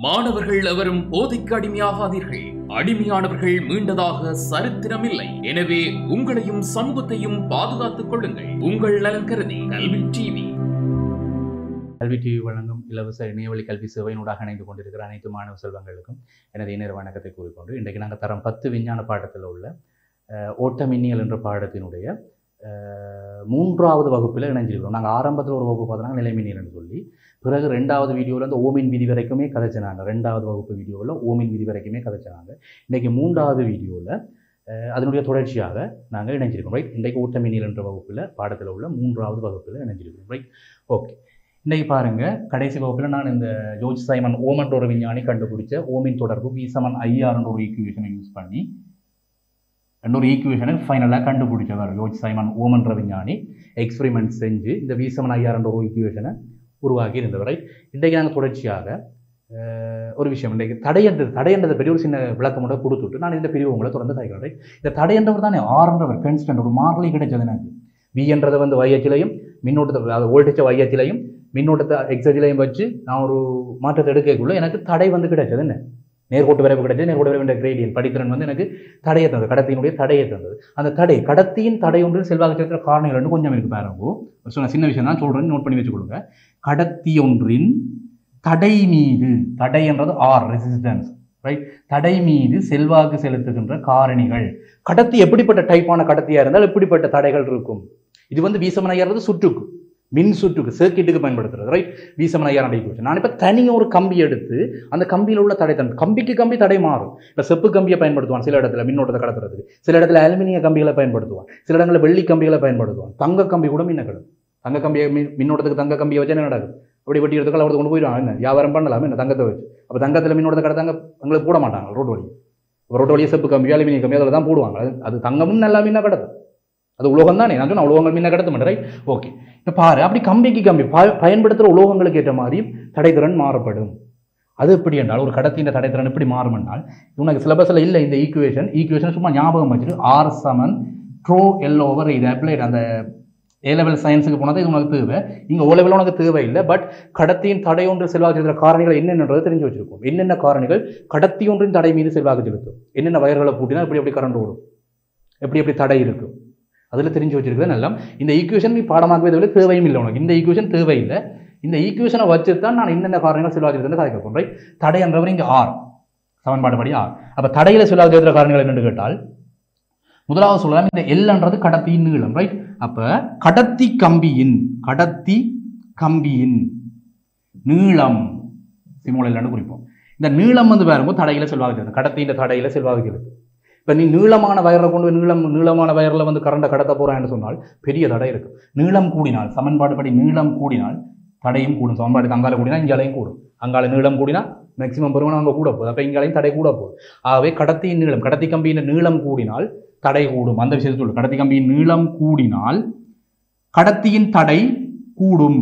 மாணவர்கள் எவரும் போதைக்கு அடிமையாகாதீர்கள். அடிமையானவர்கள் மீண்டதாக சரித்திரமில்லை. எனவே உங்களையும் சமூகத்தையும் பாதுகாத்துக் கொள்ளுங்கள். உங்கள் நலன் கருதி கல்வி டிவி. கல்வி டிவி வழங்கும் இலவச இணையவழி கல்வி சேவையினூடாக இணைந்து கொண்டிருக்கிற அனைத்து மாணவ செல்வங்களுக்கும் எனது இணைய வணக்கத்தை கூறிக்கொண்டு இன்றைக்கு நாங்கள் தரம் 10 விஞ்ஞான பாடத்தில் உள்ள ஓட்டமின்னியல் என்ற பாடத்தினுடைய 3வது வகுப்பில் இணைஞ்சிருக்கிறோம். நாங்கள் ஆரம்பத்தில் ஒரு வகுப்பு பார்த்தோன்னா நிலைமின்னியல்னு சொல்லி, பிறகு 2வது வீடியோவில் அந்த ஓமின் விதி வரைக்குமே கதைச்சினாங்க. 2வது வகுப்பு வீடியோவில் ஓமின் விதி வரைக்குமே கதைச்சினாங்க. இன்றைக்கி 3வது வீடியோவில் அதனுடைய தொடர்ச்சியாக நாங்கள் இணைஞ்சிருக்கோம். ரைட், இன்றைக்கு ஓட்டமின்னியல் என்ற வகுப்பில் பாடத்தில் உள்ள 3வது வகுப்பில் இணைஞ்சிருக்கிறோம். Right, okay. இன்றைக்கி பாருங்கள், கடைசி வகுப்பில் நான் இந்த ஜோர்ஜ் சைமன் ஓமன்ற ஒரு விஞ்ஞானி கண்டுபிடிச்ச ஓமின் தொடர்பு V=IR என்ற ஒரு ஈக்குவேஷனை யூஸ் பண்ணி ஒரு ஈக்குவேஷனை ஃபைனலாக கண்டுபிடிச்சவர் ஜோர்ஜ் சைமன் ஓமன்ற விஞ்ஞானி எக்ஸ்பெரிமெண்ட் செஞ்சு இந்த V=IR என்ற ஒரு ஈக்குவேஷனை உருவாக்கி இருந்தவரை. இன்றைக்கு நாங்கள் தொடர்ச்சியாக ஒரு விஷயம், இன்றைக்கு தடையன்றதை பற்றி ஒரு சின்ன விளக்கம் மட்டும் கொடுத்துட்டு நான் இந்த பிரிவு உங்களை தொடர்ந்து கைக்கிறேன். இந்த தடையன்றவர் தானே ஆர்ன்றவர் கான்ஸ்டன்ட், ஒரு மாறிலி கிடைச்சது எனக்கு. V என்றதை வந்து y அச்சிலையும் மின்னோட்டத்தை அது வோல்டேஜை y அச்சிலையும் மின்னோட்டத்தை x அச்சிலையும் வச்சு நான் ஒரு மாற்றத்தை எடுக்கக்குள்ள எனக்கு தடை வந்து கிடைச்சது. என்ன நேர்கோட்டு வரைவு கிடைச்சது. நேர்கோட்டு வரைவு கிரேடியன் படித்திறன் வந்து எனக்கு தடையை தந்தது, கடத்தியினுடைய தடையை தந்தது. அந்த தடை கடத்தியின் தடை ஒன்று செல்வாக்கு செலுத்துகிற காரணிகள் கொஞ்சம் இருக்குது பாருங்க. சொன்ன சின்ன விஷயம் தான் சொல்கிறேன், நோட் பண்ணி வச்சுக்கொள்ளுங்க. கடத்தி ஒன்றின் தடை மீது, தடை என்றது ஆர் ரெசிஸ்டன்ஸ், ரைட், தடை மீது செல்வாக்கு செலுத்துகின்ற காரணிகள். கடத்தி எப்படிப்பட்ட டைப்பான கடத்தியாக இருந்தால் எப்படிப்பட்ட தடைகள் இருக்கும். இது வந்து V=IR சுற்றுக்கு, மின் சுற்றுக்கு, சர்க்கிட்டுக்கு பயன்படுத்துறது. Right, V=IR equation. நான் இப்போ தனியாக ஒரு கம்பி எடுத்து அந்த கம்பியில் உள்ள தடை கம்பிக்கு கம்பி தடை மாறும். இப்போ செப்பு கம்பியை பயன்படுத்துவான் சில இடத்துல மின்னோட்டத்தை கடத்துறதுக்கு, சில இடத்துல அலுமினிய கம்பிகளை பயன்படுத்துவான், சில இடங்களில் வெள்ளி கம்பிகளை பயன்படுத்துவான், தங்க கம்பி கூட மின்ன கிடக்கும். தங்க கம்பியை மின்னோட்டத்துக்கு தங்க கம்பியை வச்சு என்ன நடக்குது, அப்படி வெட்டி எடுத்துக்கால் அவருக்கு கொண்டு போயிடுவாங்க. என்ன வியாபாரம் பண்ணலாம் என்ன தங்கத்தை வச்சு. அப்போ தங்கத்தில் மின்னோட்டத்தை கடத்தாங்க அவங்களுக்கு போட மாட்டாங்க ரோட்டு வழி. ரோட்டு வழியை செப்பு கம்பி அலுமினிய கம்பி அதில் தான் போடுவாங்க. அது தங்கமும் நல்லா மின்ன கடத்தும், அது உலோகம் தானே. நான் சொன்னால் உலோகங்கள் மின்ன கடத்த மாட்டேன். Right, okay. இப்போ பாரு, அப்படி கம்பிக்கு கம்பி பயன்படுத்துகிற உலோகங்களுக்கு ஏற்ற மாதிரி தடைத்திறன் மாறுபடும். அது எப்படி என்றால் ஒரு கடத்தின் தடைத்திறன் எப்படி மாறும் என்றால், உனக்கு சிலபஸில் இல்லை இந்த ஈக்குவேஷன் சும்மா ஞாபகம் வச்சுட்டு R=ρL/, இது அப்ளைட் அந்த A லெவல் சயின்ஸுக்கு போனது இது உனக்கு தேவை. இங்கே O லெவலில் உனக்கு தேவை இல்லை. பட் கடத்தியின் தடை ஒன்று செல்வாக்கு செலுத்துகிற காரணிகள் என்னென்னதை தெரிஞ்சு வச்சிருக்கோம். என்னென்ன காரணிகள் கடத்தி ஒன்றின் தடை மீது செல்வாக்கு செலுத்தும், என்னென்ன வயர்களை பூட்டினா எப்படி கரண்ட் ஓடும், எப்படி தடை இருக்கும், அதில் தெரிஞ்சு வச்சிருக்கிறது நல்லா. இந்த ஈக்குவேஷன் நீ பாடமாகவே தவிர தேவையும் இல்லை உனக்கு. இந்த ஈக்குவேஷன் தேவையில்லை. இந்த ஈக்குவேஷனை வச்சு தான் நான் என்னென்ன காரணங்கள் செல்வாக்கு செலுத்துன்னு கதை கேட்போம். ரைட், தடை என்றவர் இங்கே R, சமன்பாடு படி R. அப்போ தடையில் செல்வாக்கு செலுத்துகிற காரணங்கள் என்னென்னு கேட்டால், முதலாவது சொல்லலாம் இந்த L-ன்றது கடத்தியின் நீளம். ரைட், அப்போ கடத்தி கம்பியின் நீளம் சிமோல் L குறிப்போம். இந்த நீளம் வந்து பாருங்க தடையில் செல்வாக்கு செலுத்தும், கடத்தியின் தடையில் செல்வாக்கு செலுத்தும். இப்போ நீ நீளமான வயரை கொண்டு நீளமான வயரில் வந்து கரண்டை கடத்த போகிறான்னு சொன்னால் பெரிய தடை இருக்கும். நீளம் கூடினால், சமன்பாடு படி நீளம் கூடினால் தடையும் கூடும். சமன்பாடு அங்கால கூடினா இங்காலையும் கூடும். அங்கால நீளம் கூடினா மேக்சிமம் பெருமானம் அங்கே கூட போகுது. அப்போ இங்காலையும் தடை கூட போகுது. ஆகவே கடத்தியின் நீளம், கடத்தி கம்பியின் நீளம் கூடினால் தடை கூடும். அந்த விஷயத்தை சொல்லு. கடத்தி கம்பியின் நீளம் கூடினால் கடத்தியின் தடை கூடும்.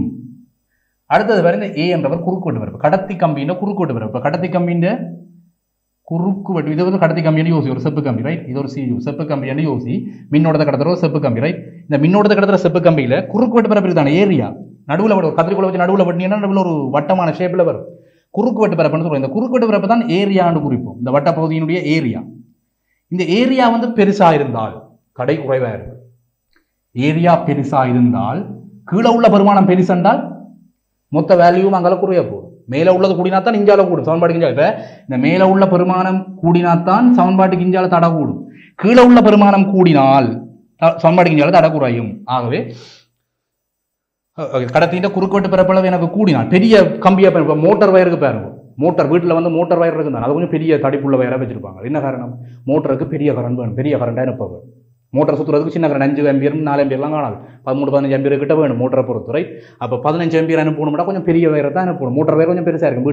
அடுத்தது வேறு இந்த A என்றவர் குறுக்குவெட்டு வரப்பு, கடத்தி கம்பியின் குறுக்குவெட்டு வரப்பு. கடத்தி கம்பியின் குறுக்குவெட்டு, இது வந்து கடத்தி கம்பின்னு யோசி, ஒரு செப்பு கம்பி. ரைட், இது ஒரு செப்பு கம்பின்னு யோசி. மின்னோட்டத்தை கடத்துற ஒரு செப்பு கம்பி. ரைட், இந்த மின்னோட்டத்தை கடத்துற செப்பு கம்பியில் குறுக்குவெட்டு பரப்பு தானே ஏரியா, நடுவில் ஒரு கத்திரிக்கோளை வச்சு நடுவில் வெட்டினீங்கன்னா நடுவில் ஒரு வட்டமான ஷேப்பில் வரும். குறுக்குவெட்டு பரப்புன்னு சொல்லுவோம். இந்த குறுக்குவெட்டு பரப்பு தான் ஏரியான்னு குறிப்போம், இந்த வட்ட பகுதியினுடைய ஏரியா. இந்த ஏரியா வந்து பெருசாக இருந்தால் தடை குறைவாக இருக்கு. ஏரியா பெருசாக இருந்தால் கீழே உள்ள பெருமானம் பெருசென்றால் மொத்த வேல்யூவும் அங்கே குறைய போகும். மேலே உள்ளது கூடினாத்தான் இஞ்சால கூடும், சமன்பாட்டுக்கு இஞ்சால. இப்போ இந்த மேலே உள்ள பெருமானம் கூடினாத்தான் சமன்பாட்டுக்கு இஞ்சால தடை கூடும். கீழே உள்ள பெருமானம் கூடினால் சமன்பாட்டுக்கு இஞ்சால தடை குறையும். ஆகவே கடத்தின் குறுக்கோட்டு பரப்பளவு எனக்கு கூடினால் பெரிய கம்பியை மோட்டார் வயருக்கு பாருங்க. மோட்டார் வீட்டில் வந்து மோட்டார் வயர் இருக்குதான், அது கொஞ்சம் பெரிய தடிப்புள்ள வயராக வச்சிருப்பாங்க. என்ன காரணம், மோட்டருக்கு பெரிய கரண்ட் வேணும், பெரிய கரண்டாக அனுப்ப வேணும். மோட்டர் சுற்றுறதுக்கு சின்ன கரண்ட் 5 ஆம்பியர் 4 ஆம்பியர்லாம் காணாது, 13-15 ஆம்பியர் கிட்ட வேணும் மோட்டரை பொறுத்து. ரைட், அப்போ 15 ஆம்பியர் அனுப்பணும்னா கொஞ்சம் பெரிய வயரை தான் அனுப்பணும். மோட்டர் வயர் கொஞ்சம் பெருசாக இருக்கும்.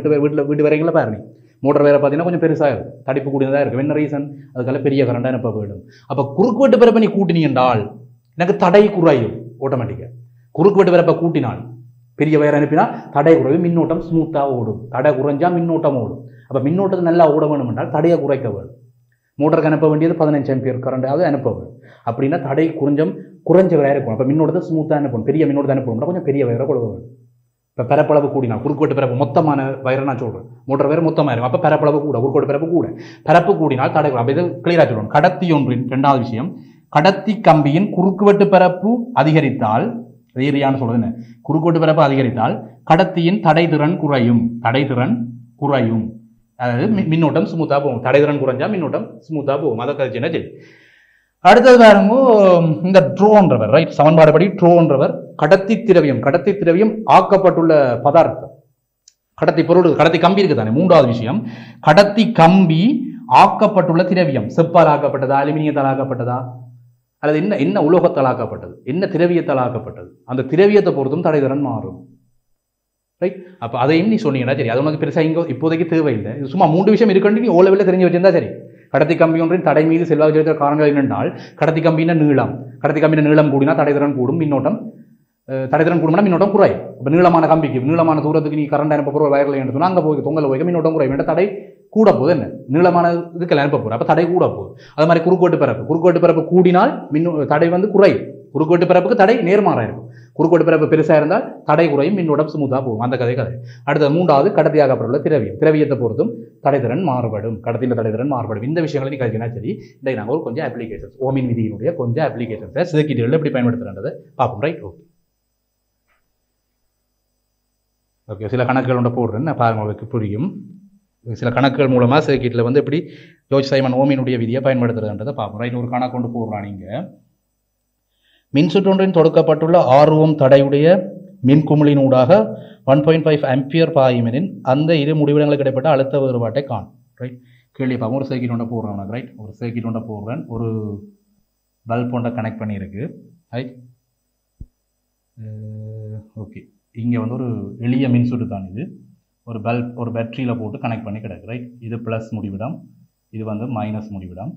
வீட்டு வரைகளை பாருங்க, மோட்டர் வயரை பார்த்தீங்கன்னா கொஞ்சம் பெருசாக இருக்கும், தடிப்பு கூடியதாக இருக்கும். என்ன ரீசன், அதுக்கால பெரிய கரண்டாக அனுப்ப வேண்டும். அப்போ குறுக்குவெட்டு பிறப்பை நீ கூட்டினி என்றால் எனக்கு தடை குறையும் ஆட்டோமேட்டிக்காக. குறுக்குவெட்டு பிறப்பை கூட்டினால் பெரிய வயர் அனுப்பினா தடை குறைவு, மின்னோட்டம் ஸ்மூத்தாக ஓடும். தடை குறைஞ்சா மின்னோட்டம் ஓடும். அப்போ மின்னோட்டத்தை நல்லா ஓட வேணும் என்றால் தடையை குறைக்க வேணும். மோட்டருக்கு அனுப்ப வேண்டியது 15 ஆம்பியர் கரண்டாவது அனுப்ப வேணும். அப்படின்னா தடை குறைஞ்ச வயரை இருக்கணும். அப்போ மின்னோட்டத்தை ஸ்மூத்தாக அனுப்பணும். பெரிய மின்னோட்டத்தை அனுப்பணும்னா கொஞ்சம் பெரிய வயரை கொடுக்க வேணும். இப்போ பரப்பளவு கூடினா குறுக்கோட்டு பரப்பு மொத்தமான வயரை நான் சொல்கிறேன், மோட்டர் வயர் மொத்தமாக இருக்கும். அப்போ பரப்பளவு கூட, குறுக்கோட்டு பரப்பு கூட, பரப்பு கூடினால் தடை. அப்போ இது கிளியராக சொல்லணும். கடத்தி ஒன்றின் இரண்டாவது விஷயம், கடத்தி கம்பியின் குறுக்குவெட்டு பரப்பு அதிகரித்தால், ஏரியான்னு சொல்றது என்ன, குறுக்கோட்டு பரப்பு அதிகரித்தால் கடத்தியின் தடைதிறன் குறையும். தடைதிறன் குறையும், அதாவது மின்னோட்டம் ஸ்மூத்தாக போகும். தடைதிறன் குறைஞ்சா மின்னோட்டம் ஸ்மூத்தாக போகும். அதை கழிச்சுன்னா சரி. அடுத்தது பாருங்க, இந்த ட்ரோன்றவர், ரைட், சமன்பாடு படி ட்ரோன்றவர் கடத்தி திரவியம் ஆக்கப்பட்டுள்ள பதார்த்தம். கடத்தி பொருள், கடத்தி கம்பி இருக்கு தானே. மூன்றாவது விஷயம், கடத்தி கம்பி ஆக்கப்பட்டுள்ள திரவியம். செப்பால் ஆக்கப்பட்டதா, அலுமினியத்தால் ஆக்கப்பட்டதா, அல்லது என்ன உலோகத்தால் ஆக்கப்பட்டது, என்ன திரவியத்தால் ஆக்கப்பட்டது, அந்த திரவியத்தை பொறுத்தும் தடைதிறன் மாறும். ரைட். அப்போ அதையும் நீ சொன்னீங்கன்னா சரி. அது உனக்கு பெருசாக இங்கே இப்போதைக்கு தேவையில்லை. இது சும்மா 3 விஷயம் இருக்குன்னு நீ ஓலவில் தெரிஞ்சு வச்சிருந்தா சரி. கடத்தி கம்பி ஒன்றின் தடை மீது செல்வாக்கு செலுத்துகிற காரணங்கள் என்னென்றால், கடத்தி கம்பியின் நீளம் கூடினா தடைதிறன் கூடும், மின்னோட்டம் தடைதிறன் கூடும்னா மின்னோட்டம் குறையும். இப்போ நீளமான கம்பிக்கு, நீளமான தூரத்துக்கு நீ கரண்ட் அனுப்ப போகிற வயரில் என்று சொன்னால் அங்கே போய் தொங்கல் போய் மின்னோட்டம் குறையும். என்ற தடை கூட போகுது. என்ன நீளமான இதுக்கு அனுப்ப போகிற, அப்போ தடை கூட போகுது. அது மாதிரி குறுக்கோட்டு பரப்பு கூடினால் தடை வந்து குறையும். குறுக்கோட்டு பரப்புக்கு தடை நேர்மாறாக இருக்கும். குறுக்கோட்டு பரப்பு பெருசாக இருந்தால் தடை குறையும், மின்னோட்டம் ஸ்மூத்தாக போகும். அந்த கதை. அடுத்தது மூன்றாவது, கடத்தியாகப்பட்டுள்ள திரவியத்தை பொறுத்தும் தடைதிறன் மாறுபடும். கடத்தியில் தடைதிறன் மாறுபடும். இந்த விஷயங்களை நீ கழிச்சினா சரி. இன்றைக்கு நாங்கள் கொஞ்சம் அப்ளிகேஷன்ஸ், ஓமின் விதியினுடைய கொஞ்சம் அப்ளிகேஷன்ஸை சர்க்யூட்டுகளில் எப்படி பயன்படுத்துகிறதை பார்ப்போம். ரைட். ஓகே. சில கணக்குகள் போடுறேன், பாருங்க, உங்களுக்கு புரியும். சில கணக்குகள் மூலமாக சர்க்யூட்டில் வந்து எப்படி ஜோர்ஜ் சைமன் ஓமினுடைய விதியை பயன்படுத்துறதுன்றதை பார்ப்போம். ரைட். ஒரு கணக்கு கொண்டு போடுறான். நீங்கள் மின்சுற்றொன்றின் தொடுக்கப்பட்டுள்ள 6 ஓம் தடையுடைய மின்குமிழினூடாக 1.5 ஆம்பியர் பாயுமெனின் அந்த இரு முடிவிடங்களுக்கு இடைப்பட்ட அழுத்த வேறுபாட்டை காணும். ரைட். கேள்வி பார்ப்போம். ஒரு சர்க்யூட் ஒன்றை போடுறேன். ரைட். ஒரு சர்க்யூட் ஒன்றை போடுறேன். ஒரு பல்ப் ஒன்றை கனெக்ட் பண்ணியிருக்கு. ரைட். ஓகே. இங்கே வந்து ஒரு எளிய மின்சுற்று தான் இது. ஒரு பல்ப் ஒரு பேட்டரியில் போட்டு கனெக்ட் பண்ணி கிடக்கு. ரைட். இது ப்ளஸ் முடிவிடம், இது வந்து மைனஸ் முடிவிடம்.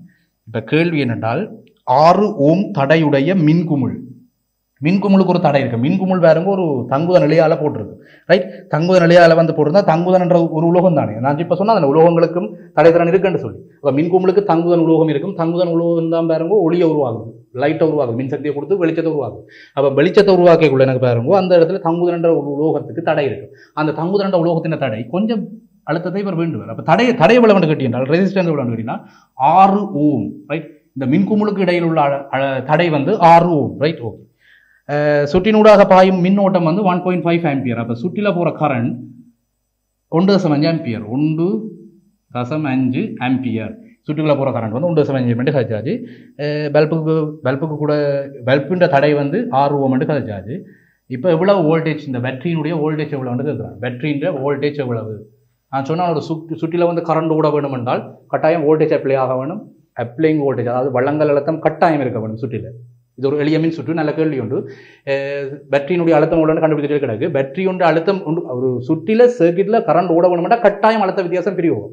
இப்போ கேள்வி என்னென்றால், 6 ஓம் தடையுடைய மின்குமுளுக்கு ஒரு தடை இருக்குது. மின்குமுள் வேறுங்க ஒரு தங்குத நிலையால் போட்டிருக்கு. ரைட். தங்குத நிலையால் வந்து போட்டிருந்தா தங்குதன் என்ற ஒரு உலோகம் தானே. நான் இப்போ சொன்னால் அந்த உலோகங்களுக்கும் தடைதிறன் இருக்குன்னு சொல்லி, அப்போ மின்குமுளுக்கு தங்குதன் உலோகம் இருக்கும். தங்குதன் உலோகம் தான் பாருங்க ஒளியை உருவாகுது, லைட்டை உருவாகுது, மின்சக்தியை கொடுத்து வெளிச்சத்தை உருவாகுது. அப்போ வெளிச்சத்தை உருவாக்கக்குள்ள எனக்கு பாருங்க அந்த இடத்துல தங்குதன் என்ற ஒரு உலோகத்துக்கு தடை இருக்கும். அந்த தங்குதன் என்ற உலோகத்தின் தடை கொஞ்சம் அழுத்தத்தை இவர் வேண்டுவார். அப்போ தடை எவ்வளவு கேட்டீங்கன்னா, ரெசிஸ்டன்ஸ் எவ்வளவு கேட்டீங்கன்னா 6 ஓம். ரைட். இந்த மின்குமுளுக்கு இடையில் உள்ள தடை வந்து 6 ஓம். ரைட். ஓகே. சுற்றினூடாக பாயும் மின்னோட்டம் வந்து 1.5 ஆம்பியர். அப்போ சுற்றில போகிற கரண்ட் 1.5 ஆம்பியர். 1.5 ஆம்பியர் சுற்றுக்குள்ள போகிற கரண்ட் வந்து 1.5 ஆம்பியர் கதைச்சாச்சு. பல்புக்கு கூட பல்புன்ற தடை வந்து 6 ஓம் கதைச்சாச்சு. இப்போ எவ்வளவு வோல்டேஜ், இந்த பேட்டரியினுடைய வோல்டேஜ் எவ்வளவு கேட்குறாங்க. பேட்டரின்ற வோல்டேஜ் எவ்வளவு நான் சொன்னால், ஒரு சுற்றில வந்து கரண்ட் கூட வேணும் என்றால் கட்டாயம் வோல்டேஜ் அப்ளை ஆக வேணும். அப்ளைங் வோல்டேஜ், அதாவது வள்ளங்கள் அழுத்தம் கட்டாயம் இருக்க வேணும் சுற்றில. இது ஒரு எளிய மின் சுற்று. நல்ல கேள்வி உண்டு. பேட்டரியினுடைய அழுத்தம் உள்ள கண்டுபிடிச்சிட்டு கிடக்கு. பேட்டரியுடைய அழுத்தம் உண்டு. ஒரு சுற்றில சர்க்யூட்டில் கரண்ட் ஓட வேணும்னா கட்டாயம் அழுத்த வித்தியாசம் பிரிவோம்.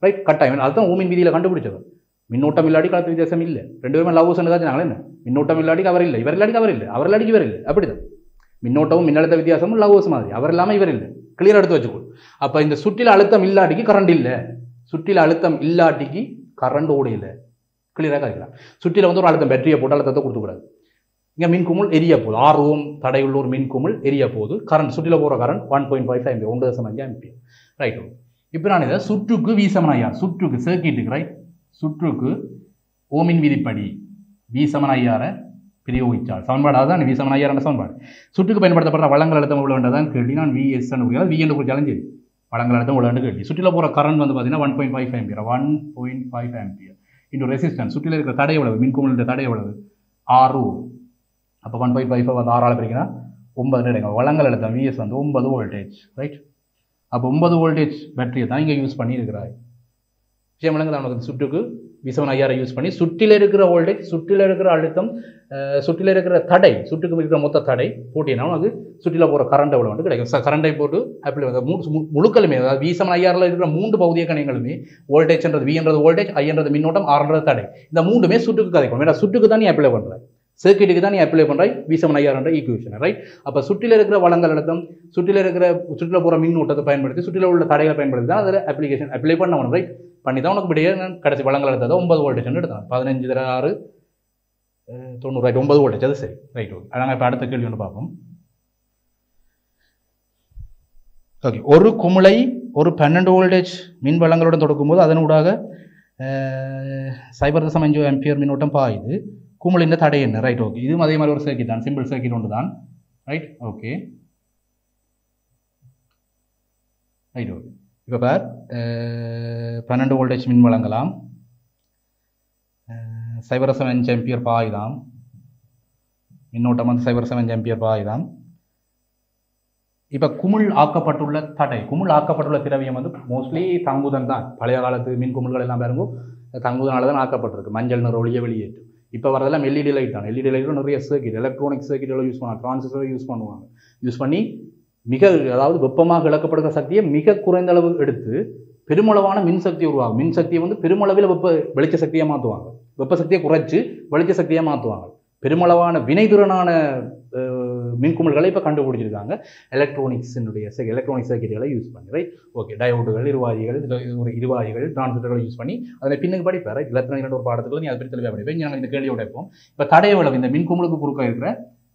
ரைட். கட்டாயம் அதுதான் ஓமின் விதியில் கண்டுபிடிச்சது. மின்னோட்டம் இல்லாடி அழுத்த வித்தியாசம் இல்லை. 2 பேருமே லவ் சொன்னதாச்சுனாங்களே. என்ன மின்னோட்டம் இல்லாடிக்கு அவர் இல்லை, இவர் இல்லாடிக்கு அவர் இல்லை, அவர் இல்லாடிக்கு இவர் இல்லை. அப்படிதான் மின்னோட்டமும் மின்னழுத்த வித்தியாசமும் லவ்ஸ் மாதிரி. அவர் இல்லாமல் இவர் இல்லை. கிளியர் எடுத்து வச்சுக்கொள். அப்போ இந்த சுற்றில அழுத்தம் இல்லாட்டிக்கு கரண்ட் இல்லை, சுற்றில அழுத்தம் இல்லாட்டிக்கு கரண்ட் ஓட இல்லை. கிளியராக கேட்கலாம். சுற்றில வந்து ஒரு அழுத்தம் பேட்டரியை போட்டு அழுத்தத்தை கொடுத்துக்கூடாது. இங்கே மின்குமுள் எரிய போகுது. 6 ஓம் தடையுள்ள ஒரு மின்குமுள் எரிய போகுது. கரண்ட் சுற்றில போகிற கரண்ட் 1.5 ஆம்பியர், 1.5 ஆம்பியர். ரைட். இப்போ நான் இதை சுற்றுக்கு வீசமன் சுற்றுக்கு சர்க்யூட்டுக்கு, ரைட், சுற்றுக்கு ஓமின் விதிப்படி வீசமன் பிரயோகிச்சால் சமன்பாடு அதுதான் வீசமன் என்ற சமன்பாடு. சுற்றுக்கு பயன்படுத்தப்படுற வளங்கள் அழுத்தம் உள்ளதான் கேள்வி. நான் VS வி என்று குறிச்சாலும் சரி, வளங்கள் அழுத்தம் உள்ள கேள்வி. சுற்றில போகிற கரண்ட் வந்து பார்த்தீங்கன்னா 1.5 ஆம்பியர், 1.5 ஆம்பியர் இன்டு ரெசிஸ்டன்ஸ். சுற்றில இருக்கிற தடை எவ்வளவு, மின்குமுளுடைய தடை எவ்வளவு, 6 ஓம். அப்போ 1.5 வந்து 6 பிரிக்கினா 9 கிடைக்கும். வளங்கள் அழுத்தம் VS வந்து 9 வோல்டேஜ். ரைட். அப்போ 9 வோல்டேஜ் பேட்டரியை தான் இங்கே யூஸ் பண்ணியிருக்கிறாய். விஷயம் விளங்குது நமக்கு. சுற்றுக்கு விசவன் ஐயாரை யூஸ் பண்ணி சுற்றில் இருக்கிற வோல்டேஜ், சுற்றில் இருக்கிற அழுத்தம், சுற்றில் இருக்கிற தடை, சுற்றுக்கு இருக்கிற மொத்த தடை போட்டினா உனக்கு சுற்றில போகிற கரண்ட் எவ்வளோ வந்து கிடைக்கும். கரண்டை போட்டு அப்ளை முழுக்களுமே, அதாவது வீசமன் ஐயாரில் இருக்கிற 3 பகுதிய கணைகளுமே வோல்டேஜ்ன்றது V என்றது வோல்டேஜ், I என்றது மின்னோட்டம், R என்றது தடை. இந்த 3மே சுற்றுக்கு கதைக்கும். ஏன்னா சுற்றுக்கு தான் நீ அப்ளை பண்ணுற, சர்க்யூட்டுக்கு தான் நீ அப்ளை பண்ணுறாய் வீசமன் ஐயார் என்ற ஈக்குவேஷன். ரைட். அப்போ சுற்றில் இருக்கிற வளங்கள் அழுத்தம், சுற்றில போகிற மின்னோட்டத்தை பயன்படுத்தி, சுற்றில உள்ள தடைகளை பயன்படுத்தி தான் அதில் அப்ளிகேஷன் அப்ளை பண்ணணும். ரைட். பண்ணி தான் உனக்கு இப்படியே கடைசி வளங்கள் எடுத்தது 9 வோல்டேஜ் எடுத்தான். 15 × 6 90. ரைட். 9 வோல்டேஜ். அது சரி. ரைட். ஓகே. நாங்கள் இப்போ அடுத்த கேள்வி ஒன்று பார்ப்போம். ஓகே, ஒரு குமிழை ஒரு 12 வோல்டேஜ் மின் வளங்களுடன் தொடக்கும்போது அதனூடாக 0.5 ஆம்பியர் மின்னோட்டம் பாயுது. குமிழின் தடை என்ன? Right, okay. இதுவும் அதே மாதிரி ஒரு சர்க்கிட் தான், சிம்பிள் சர்க்கிட் ஒன்று தான். Right, okay. Right, okay. இப்போ பார் 12 வோல்டேஜ் மின் வழங்கலாம், 0.5 ஆம்பியர் பாயுதாம் மின்னோட்டம், வந்து 0.5 ஆம்பியர் பாயுதாம். இப்போ குமிழ் ஆக்கப்பட்டுள்ள தடை, குமிழ் ஆக்கப்பட்டுள்ள திரவியம் வந்து மோஸ்ட்லி தங்குதன் தான். பழைய காலத்து மின் குமிழ்கள் எல்லாம் பாருங்க தங்குதனால தான் ஆக்கப்பட்டிருக்கு. மஞ்சள் நிற ஒளியை வெளியேற்றும். இப்போ வரதெல்லாம் எல்இடி லைட் தான். எல்இடி லைட்டில் நிறைய சர்க்கிட், எலக்ட்ரானிக் சர்க்கிட்களை யூஸ் பண்ணுவாங்க, டிரான்சிஸ்டரை யூஸ் பண்ணுவாங்க. யூஸ் பண்ணி அதாவது வெப்பமாக இழக்கப்படுகிற சக்தியை மிக குறைந்த அளவு எடுத்து பெருமளவான மின்சக்தி உருவாகும். மின்சக்தியை வந்து பெருமளவில் வெளிச்ச சக்தியாக மாற்றுவாங்க. வெப்ப சக்தியை குறைச்சி வெளிச்ச சக்தியாக மாற்றுவாங்க. பெருமளவான வினைத்திறனான மின்குமிழ்களை இப்போ கண்டுபிடிச்சிருக்காங்க எலக்ட்ரானிக் சர்க்கிட்களை யூஸ் பண்ணி. Right, okay. டயோடுகள், இருவாயிகள், டிரான்சிஸ்டர்களை யூஸ் பண்ணி அதில் பின்னுக்கு படிப்பார். ரைட், எலக்ட்ரானிக் ஒரு பாடத்துக்குள்ள நீ அதை பற்றி தெளிவாக படிப்பேன். நாங்கள் இந்த கேள்வியோட இருப்போம். இப்போ தடை எவ்வளவு? இந்த மின்குமிழுக்கு குறுக்க இருக்கிற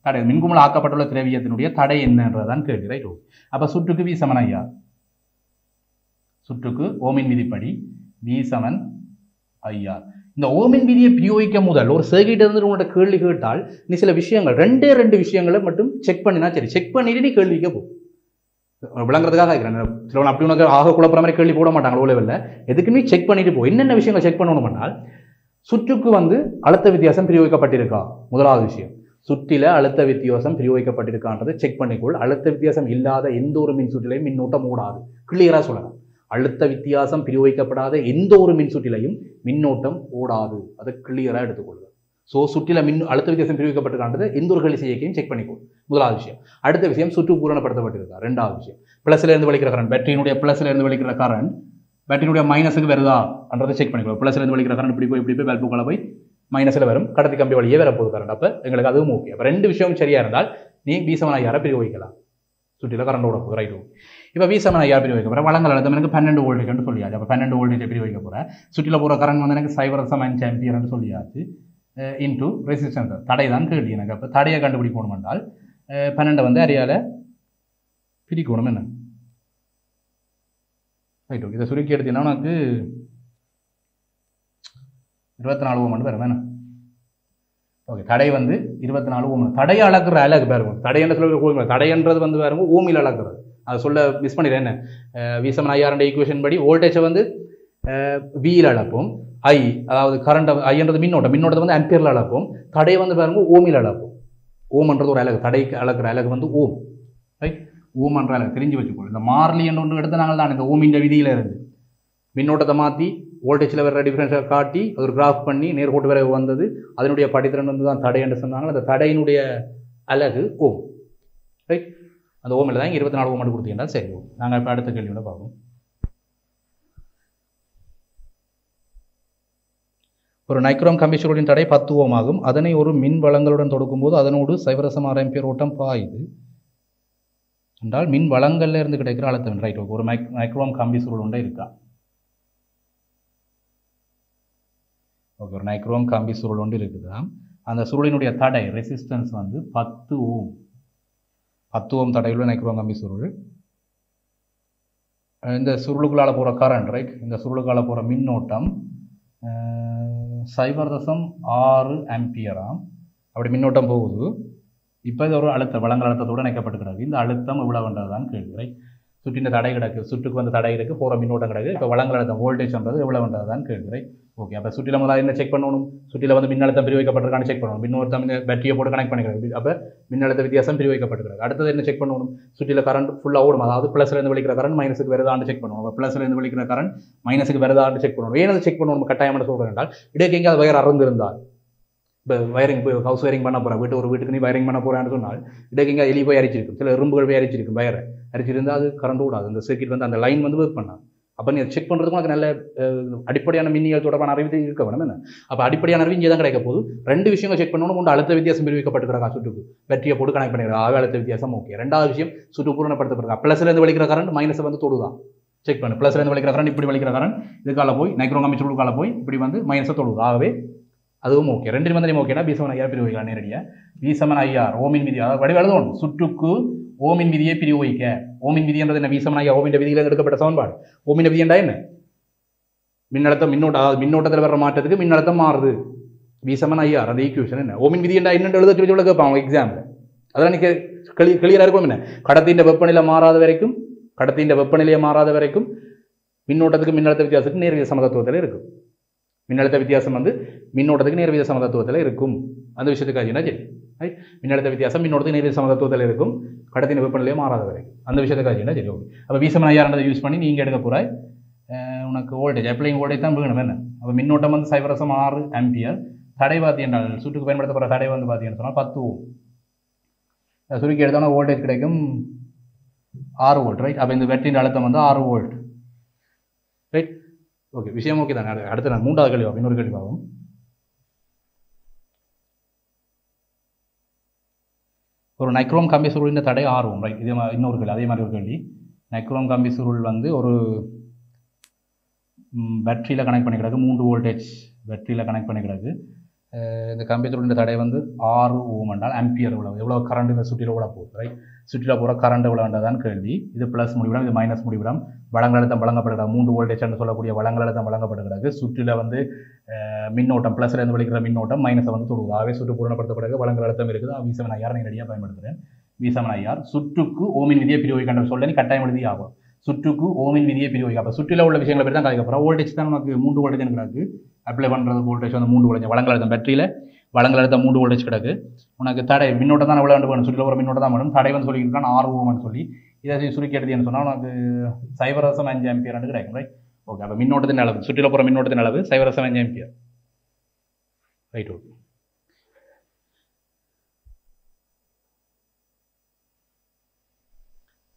தடை, மின்குமிழ் ஆக்கப்பட்டுள்ள திரவியத்தினுடைய தடை என்னன்றதான் கேள்வி. Right, okay. அப்போ சுற்றுக்கு V = IR. சுற்றுக்கு ஓமின் விதிப்படி V = IR. இந்த ஓமின் விதியை பிரயோகிக்க முதல் ஒரு சர்க்கிட் இருந்து உங்களோட கேள்வி கேட்டால் நீ சில விஷயங்கள் ரெண்டு விஷயங்களை மட்டும் செக் பண்ணினா சரி. செக் பண்ணிட்டு நீ கேள்விக்க போ. விளங்குறதுக்காக இருக்கிறேன். சில அப்படி உனக்கு ஆக குழப்பற மாதிரி கேள்வி போட மாட்டாங்க. ஓலெவல்ல எதுக்கு நீ செக் பண்ணிட்டு போ. என்னென்ன விஷயங்கள் செக் பண்ணணும்னால், சுற்றுக்கு வந்து அழுத்த வித்தியாசம் பிரயோகிக்கப்பட்டிருக்கா? முதலாவது விஷயம், சுற்றில அழுத்த வித்தியாசம் பிரயோகிக்கப்பட்டிருக்கான்றது செக் பண்ணிக்கொள். அழுத்த வித்தியாசம் இல்லாத எந்த ஒரு மின் சுற்றிலையும் மின்னோட்டம் ஓடாது. கிளியரா சொல்லலாம். அழுத்த வித்தியாசம் பிரயோகிக்கப்படாத எந்த ஒரு மின் சுற்றிலையும் மின்னோட்டம் ஓடாது. அதை கிளியராக எடுத்துக்கொள்ளுங்க. ஸோ சுற்றில அழுத்த வித்தியாசம் பிரயோகிக்கப்பட்டிருக்கான்றது எந்த ஒரு கழிசி இயக்கையும் செக் பண்ணிக்கொள்ளும். முதலாவது விஷயம். அடுத்த விஷயம், சுற்று பூரணப்படுத்தப்பட்டிருக்கா? ரெண்டாவது விஷயம், பிளஸ்ல இருந்து வெளிக்கிற கரண்ட், பேட்டரியினுடைய பிளஸ்ல இருந்து வெளிக்கிற கரண்ட் பேட்டரியுடைய மைனஸுக்கு வருதான்றதை செக் பண்ணிக்கொள்ளும். பிளஸ்ல இருந்து வெளிக்கிற கரண்ட் இப்படி போய் பல்புக்குள்ள போய் மைனஸில் வரும், கடத்தி கம்பி வழியே வரப்போகுது கரண்ட். அப்போ எங்களுக்கு அதுவும் ஓகே. அப்போ ரெண்டு விஷயம் சரியா இருந்தால் நீ V = IR பிரயோகிக்கலாம். சுற்றில கரண்டோட போகுது. ரைட், இப்போ V = IR பிரயோகிக்க போகிறேன். வளங்கள் அழுத்தம் எனக்கு 12 வோல்டேஜ்னு சொல்லியாச்சு. அப்போ 12 வோல்டேஜ் பிரயோகிக்க போகிறேன். சுற்றில போகிற கரண்ட் வந்து எனக்கு 0.5 ஆம்பியர்னு சொல்லியாச்சு. இன்டூ ரெசிஸ்டன்ஸ், தடை தான் கேள்வி எனக்கு. அப்போ தடையை கண்டுபிடிக்கணும் என்றால் 12 வந்து அரியால் பிரிக்கணும். என்ன? Right, okay. இதை சுருக்கி எடுத்தீங்கன்னா உனக்கு 24 ஓம் வரும். என்ன? ஓகே. தடை வந்து 24 ஓம். தடையை அளக்குற அலகு பாருங்க. தடை என்ன சொல்ல, தடைன்றது வந்து பாருங்க ஓமில் அளக்குறது. அதை சொல்ல மிஸ் பண்ணிடுறேன். என்ன? V = IR ஈக்குவேஷன் படி வோல்டேஜை வந்து வியில் அளப்போம். அதாவது கரண்ட் ஐன்றது மின்னோட்டத்தை வந்து ஆம்பியரில் அளப்போம். தடையை வந்து பாருங்க ஓமில் அளப்போம். ஓம்ன்றது ஒரு அலகு. தடைக்கு அளக்குற அலகு வந்து ஓம். ரைட், ஓம்ன்ற அலகு தெரிஞ்சு வச்சுக்கோங்க. இந்த மாறிலி என்று ஒன்று எடுத்த நாங்கள் தான் இந்த ஓமின் விதியில இருந்து மின்னோட்டத்தை மாற்றி வோல்டேஜில் வர டிஃபரன்ஸை காட்டி ஒரு கிராஃப் பண்ணி நேர்கோட்டு வரை வந்தது. அதனுடைய படித்திறன் வந்து தான் தடை என்று சொன்னாங்க. அந்த தடையினுடைய அலகு ஓம். ரைட், அந்த ஓமில் தான் 24 ஓம் மட்டும் கொடுத்தீங்கன்னா சரி. நாங்கள் இப்போ அடுத்த கேள்வியோட பார்ப்போம். ஒரு நைக்ரோம் கம்பி சுருளின் தடை 10 ஓம் ஆகும். அதனை ஒரு மின் வளங்களுடன் தொடுக்கும்போது அதனோடு 0.6 ஆம்பியர் ஓட்டம் பாயுது என்றால் மின் வளங்கள்ல இருந்து கிடைக்கிற அழுத்தம். ரைட், ஒரு நைக்ரோம் கம்பி சுருள் ஒன்றே இருக்கா? ஓகே, ஒரு நைக்ரோம் கம்பி சுருள் ஒன்று இருக்குதா? அந்த சுருளினுடைய தடை ரெசிஸ்டன்ஸ் வந்து 10 ஓம். 10 ஓம் தடையுள்ள நைக்ரோம் கம்பி சுருள். இந்த சுருளுக்குள்ளால போகிற கரண்ட், ரைட், இந்த சுருளுக்குள்ளால போகிற மின்னோட்டம் 0.6 ஆம்பியராம். அப்படி மின்னோட்டம் போகுது. இப்போ இது ஒரு வளங்கள் அழுத்தத்தோடு இணைக்கப்பட்டுக்கிறது. இந்த அழுத்தம் எவ்வளவுன்றதுதான் கேள்வி. ரைட், சுற்றின தடை கிடக்கு, சுற்றுக்கு வந்து தடை இருக்குது, போகிற மின்னோட்டம் கிடக்கு. இப்போ வளங்கள் அழுத்தம் வோல்டேஜ்ன்றது எவ்வளவுன்றதுதான் கேள்வி. Right, okay. அப்போ சுற்றில முதல்ல என்ன செக் பண்ணணும்? சுற்றில வந்து மின்னழுத்தம் பிரிவைக்கப்பட்டிருக்கான்னு செக் பண்ணணும். மின்னோட்டம் இந்த பேட்டரியை போட்டு கனெக்ட் பண்ணிக்கிறது. அப்போ மின்னழுத்த வித்தியாசம் பிரிவைக்கப்பட்டிருக்காது. அடுத்தது என்ன செக் பண்ணணும்? சுற்றில கரண்ட் ஃபுல்லாக ஓடும். அதாவது ப்ளஸ்ல இருந்து வெளிக்கிற கரண்ட் மைனஸுக்கு வருதான்னு செக் பண்ணணும். அப்போ ப்ளஸ்ல இருந்து வெளிக்கிற கரண்ட் மைனஸுக்கு வருதான்னு செக் பண்ணணும். ஏன் செக் பண்ணணும் கட்டாயமான சொல்கிறேன் என்றால், இடையே எங்கேயாவது வயர் அறந்திருந்தால், இப்போ வயரிங் போய் ஹவுஸ் வயரிங் பண்ண போகிறேன், வீட்டுக்கு நீ வயரிங் பண்ண போகிறான்னு சொன்னால் இடையே எங்கேயாவது எலி போய் அரிச்சிருக்கும், சில எறும்புகள் போய் அரிச்சிருக்கும், வயரை அரிச்சிருந்தால் அது கரண்ட் ஓடாது. அந்த சர்க்கிட் வந்து அந்த லைன் வந்து ஒர்க் பண்ணாது. அப்போ நீ செக் பண்ணுறதுக்கு உனக்கு நல்ல அடிப்படையான மின்னியல் தொடர்பான அறிவு இருக்க வேணும். என்ன? அப்போ அடிப்படையான அறிவு இங்கே தான் கிடைக்க போகுது. ரெண்டு விஷயங்கள் செக் பண்ணணும். ஒன்று அழுத்த வித்தியாசம் பிரிவிக்கப்பட்டிருக்கா, சுற்றுக்கு பேட்டரியை போட்டு கனெக்ட் பண்ணிடுறா, அழுத்த வித்தியாசம் ஓகே. ரெண்டாவது விஷயம், சுற்று பூரணப்படுத்தப்படுறா. ப்ளஸ்லேருந்து வலிக்கிற கரண்ட் மைனஸை வந்து தொடுதான். செக் பண்ணு. ப்ளஸ்லேருந்து வலிக்கிற கரண்ட் இப்படி வலிக்கிற கரண்ட் இதுக்கால போய் நைக்ரோம் கம்பி சுருளுக்கால போய் இப்படி வந்து மைனஸை தொடுது. ஆகவே அதுவும் ஓகே. ரெண்டு நிபந்தனையும் ஓகேனா V = IR பிரிவுகள் நேரடியாக V = IR ஓமின் விதி. அதாவது வடிவ எழுதணும். சுற்றுக்கு ஓமின் விதியை பிரயோகிக்க. ஓமின் விதி என்றது என்ன? வீசமனாகிய ஓமின் விதியில் எடுக்கப்பட்ட சமன்பாடு. ஓமின் விதி என்றா என்ன? மின்னழுத்தம் மின்னோட்டத்தில் வர்ற மாற்றத்துக்கு மின்னழுத்தம் மாறுது. வீசமன் ஐஆர் அந்த ஈக்குவேஷன் என்ன? ஓமின் விதி என்றா என்னென்று எழுத சொல்லி கேட்பாங்க எக்ஸாம்பிள். அதெல்லாம் நீங்க கிளியரா இருக்கும். என்ன கடத்தின் வெப்பநிலை மாறாத வரைக்கும், கடத்தின் வெப்பநிலையை மாறாத வரைக்கும் மின்னோட்டத்துக்கு மின்னழுத்த வித்தியாசத்துக்கு நேர்வித சமதத்துவத்தில் இருக்கும். மின்னழுத்த வித்தியாசம் வந்து மின்னோட்டத்துக்கு நேர்வித சமதத்துவத்தில் இருக்கும். அந்த விஷயத்துக்கு ஆச்சுன்னா சரி. மின்னழுத்த வித்தியாசம் மின்னோட்டத்துக்கு நேர்வித சமதத்துவத்தில் இருக்கும், கடத்தின் வெப்பநிலையை மாறாத வரைக்கும். அந்த விஷயத்துக்கு ஆச்சுன்னா சரி. ஓகே. அப்போ வீசமன் ஐஆர்ன்றதை யூஸ் பண்ணி நீங்கள் எடுக்க போகிற உனக்கு வோல்டேஜ் அப்ளைங் வோல்டேஜ் தான் வேணும். என்ன அப்போ மின்னோட்டம் வந்து 0.6 ஆம்பியர். தடை பார்த்தி என்றால் சுற்றுக்கு பயன்படுத்தப்படுற தடை வந்து பார்த்தீங்கன்னு சொன்னால் 10 ஓம். சுருக்கி எடுத்தோன்னா வோல்டேஜ் கிடைக்கும் 6 வோல்ட். ரைட். அப்போ இந்த வெற்றின் அழுத்தம் வந்து 6 வோல்ட். ரைட். ஓகே, விஷயம் ஓகே தானே. அடுத்து நான் 3வது கேள்வி பார்ப்போம். இன்னொரு கேள்வி பார்ப்போம். ஒரு நைக்ரோம் கம்பி சுருளின் தடை 6 ஓம். ரைட். இதே மாதிரி இன்னொரு கேள்வி, அதே மாதிரி ஒரு கேள்வி. நைக்ரோம் கம்பி சுருள் வந்து ஒரு பேட்டரியில் கனெக்ட் பண்ணி கிடக்கு, 3 வோல்டேஜ் பேட்டரியில் கனெக்ட் பண்ணி கிடக்கு. இந்த கம்பி சுருளின் தடை வந்து 6 ஓம் என்றால் ஆம்பியர் எவ்வளோ கரண்ட் இந்த சுற்றில கூட போகுது. ரைட். சுற்றில போகிற கரண்ட் எவ்வளோன்றதான் கேள்வி. இது ப்ளஸ் முடிவிடம், இது மைனஸ் முடிவிடம். வழங்கழுத்தம் வழங்கப்படுகிறது 3 வோல்டேஜ் என்று சொல்லக்கூடிய வழங்கழுத்தம் வழங்கப்படுகிறது. சுற்றில வந்து மின்னோட்டம் ப்ளஸ்ல இருந்து வலிக்கிற மின்னோட்டம் மைனஸை வந்து தொடுவது. ஆகவே சுற்று பூரணப்படுத்தப்படுகிறது, வழங்கழுத்தம் இருக்குது. வீசமன் ஐஆர் நேரடியாக பயன்படுத்துகிறேன். வீசமன் ஐஆர் சுற்றுக்கு ஓமின் விதியை பிரயோகிக்கின்ற சொல்ல நீ கட்டாயம் எழுதி ஆகும். சுற்றுக்கு ஓமின் விதியை பிரயோகிக்க. அப்போ சுற்றில உள்ள விஷயங்களை பற்றி தான் கலைக்க போகிறோம். வோல்டேஜ் தான் நமக்கு 3 வோல்டேஜ் கிடக்கு. அப்ளை பண்ணுறது வோல்டேஜ் வந்து 3 வோல்டேஜ். வழங்கழுத்தம் பேட்டரியில் வழங்கழுத்தம் 3 வோல்டேஜ் கிடக்கு. உனக்கு தடை மின்னோட்டம் தான் எவ்வளோ வேணும்? சுற்றில ஒரு மின்னோட்டம் தான் வேணும். தடை வந்து சொல்லியிருக்கான் 6 ஓம்னு சொல்லி. இதை சுருக்கி எடுத்தீங்கன்னு சொன்னால் உனக்கு 0.5 ஆம்பியர் கிடைக்கும். ரைட். ஓகே. அப்போ மின்னோட்டத்தின் அளவு, சுற்றில போகிற மின்னோட்டத்தின் அளவு 0.5 ஆம்பியர். ரைட். ஓகே.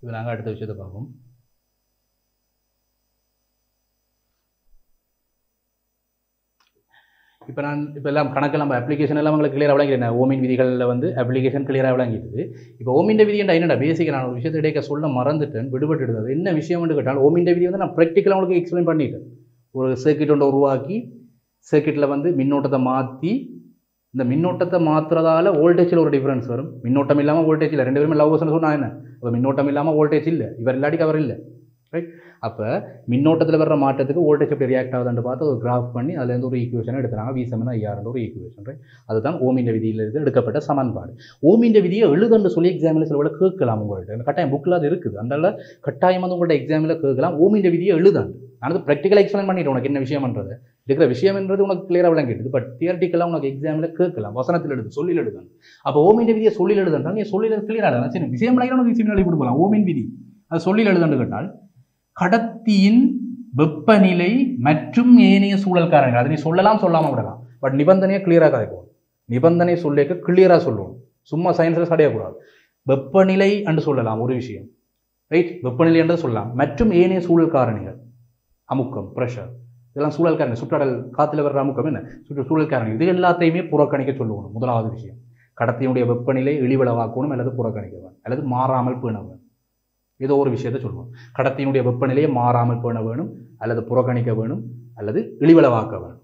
இப்போ நாங்கள் அடுத்த விஷயத்தை பார்ப்போம். இப்போ எல்லாம் கணக்கெல்லாம் அப்ளிகேஷன் எல்லாம் உங்களுக்கு கிளியராக விளங்கிடுறேன். ஓமின் விதிகளில் வந்து அப்ளிகேஷன் கிளியராக விளங்கிடுது. இப்போ ஓமின் விதி என்னடா பேசிக்காக நான் ஒரு விஷயத்தை இடைக்க சொல்ல மறந்துட்டேன், விடுபட்டுடுது. அது என்ன விஷயம்னு கேட்டால் ஓமின் விதி வந்து நான் ப்ராக்டிக்கலாக உங்களுக்கு எக்ஸ்பிளைன் பண்ணிட்டேன். ஒரு சர்க்கிட் ஒன்றை உருவாக்கி சர்க்கிட்டில் வந்து மின்னோட்டத்தை மாற்றி, இந்த மின்னோட்டத்தை மாற்றுறதால வோல்டேஜில் ஒரு டிஃப்ரென்ஸ் வரும். மின்னோட்டம் இல்லாமல் வோல்டேஜ் இல்லை. 2 பேருமே லவ்ஸ்ன்னு சொன்னால் என்ன? அப்போ மின்னோட்டம் இல்லாமல் வோல்டேஜ் இல்லை, இவர் இல்லாட்டிக்கு அவர் இல்லை. ரைட். அப்போ மின்னோட்டத்தில் வர்ற மாற்றத்துக்கு வோல்டேஜ் எப்படி ரியாக்ட் ஆகுதுன்னு பார்த்து ஒரு கிராஃப் பண்ணி அதுலேருந்து ஒரு ஈக்குவேஷன் எடுத்துறாங்க. வீசமன் ஐஆர்ன்ற ஒரு ஈக்குவேஷன். ரைட். அதுதான் ஓமின் விதியிலிருந்து எடுக்கப்பட்ட சமன்பாடு. ஓமின் விதியை எழுதுன்னு சொல்லி எக்ஸாமில் சில கேட்கலாம். உங்கள்கிட்ட கட்டாயம் புக்கில் அது இருக்குது. அதனால கட்டாயம் வந்து உங்கள்கிட்ட எக்ஸாமில் கேட்கலாம். ஓமின் விதியை எழுதாண்டு நான் ப்ராக்டிக்கலாக எக்ஸ்பிளைன் பண்ணிவிட்டு உனக்கு என்ன விஷயம்ன்றது இருக்கிற விஷயம்ன்றது உனக்கு கிளியராக விளங்கிடுது. பட் தியரட்டிக்கலாக உனக்கு எக்ஸாமில் கேட்கலாம். வசனத்தில் எழுது, சொல்லில் எழுதாங்க. அப்போ ஓமின் விதியை சொல்லில் எழுதுன்றால் நீ சொல்லில் கிளியராக எழுதலாம். சரி, விஷயம் உனக்கு விஷயம் எழுதி கொடுக்கலாம். ஓமின் விதி அது சொல்லில் எழுதுன்னு கேட்டால் கடத்தியின் வெப்பநிலை மற்றும் ஏனைய சூழல் காரணங்கள். அதை நீ சொல்லலாம், சொல்லாமல் விடலாம். பட் நிபந்தனையை கிளியராக கதைக்கும். நிபந்தனை சொல்லிக்க கிளியராக சொல்லணும். சும்மா சயின்ஸில் சடையக்கூடாது. வெப்பநிலை என்று சொல்லலாம் ஒரு விஷயம். ரைட். வெப்பநிலை என்று சொல்லலாம். மற்றும் ஏனைய சூழல் காரணிகள், அமுக்கம், ப்ரெஷர், இதெல்லாம் சூழல் காரணி. சுற்றடல் காற்றுல வர்ற அமுக்கம் என்ன? சூழல் காரணி. இது எல்லாத்தையுமே புறக்கணிக்க சொல்லுவோம். முதலாவது விஷயம், கடத்தினுடைய வெப்பநிலை இழிவளவாக்கணும் அல்லது புறக்கணிக்க வேணும் அல்லது மாறாமல் பேண வேணும். ஏதோ ஒரு விஷயத்தை சொல்லுவோம். கடத்தினுடைய வெப்பநிலையை மாறாமல் பேண வேணும் அல்லது புறக்கணிக்க வேணும் அல்லது இழிவளவாக்க வேணும்,